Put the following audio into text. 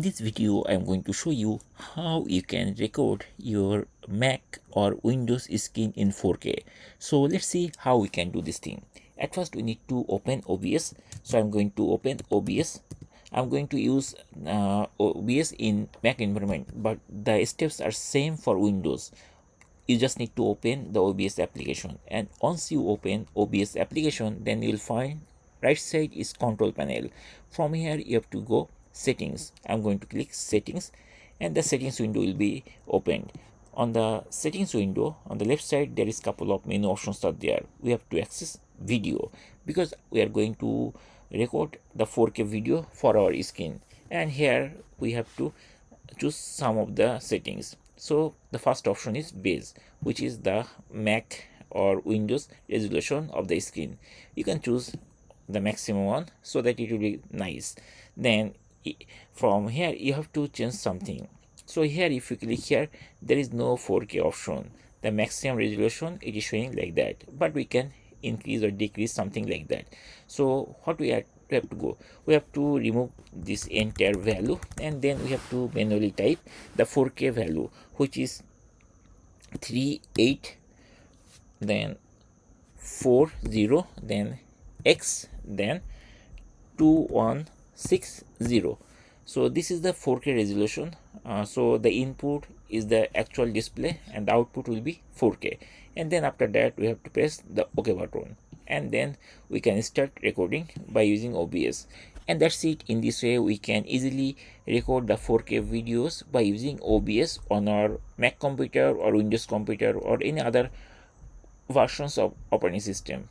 In this video, I'm going to show you how you can record your Mac or Windows screen in 4K. So let's see how we can do this thing. At first, we need to open OBS. So I'm going to open OBS. I'm going to use OBS in Mac environment, but the steps are same for Windows. You just need to open the OBS application, and once you open OBS application, then you'll find right side is control panel. From here you have to go settings. I'm going to click settings, and the settings window will be opened. On the settings window on the left side, there is couple of menu options are there. We have to access video because we are going to record the 4K video for our screen, and here we have to choose some of the settings. So the first option is base, which is the Mac or Windows resolution of the screen. You can choose the maximum one so that it will be nice. Then from here you have to change something. So here if you click here, there is no 4K option. The maximum resolution it is showing like that, but we can increase or decrease something like that. So what we have to go, we have to remove this entire value, and then we have to manually type the 4K value, which is 38, then 40, then X, then 2160. So this is the 4K resolution. So the input is the actual display and the output will be 4K, and then after that we have to press the OK button, and then we can start recording by using OBS. And that's it. In this way we can easily record the 4K videos by using OBS on our Mac computer or Windows computer or any other versions of operating system.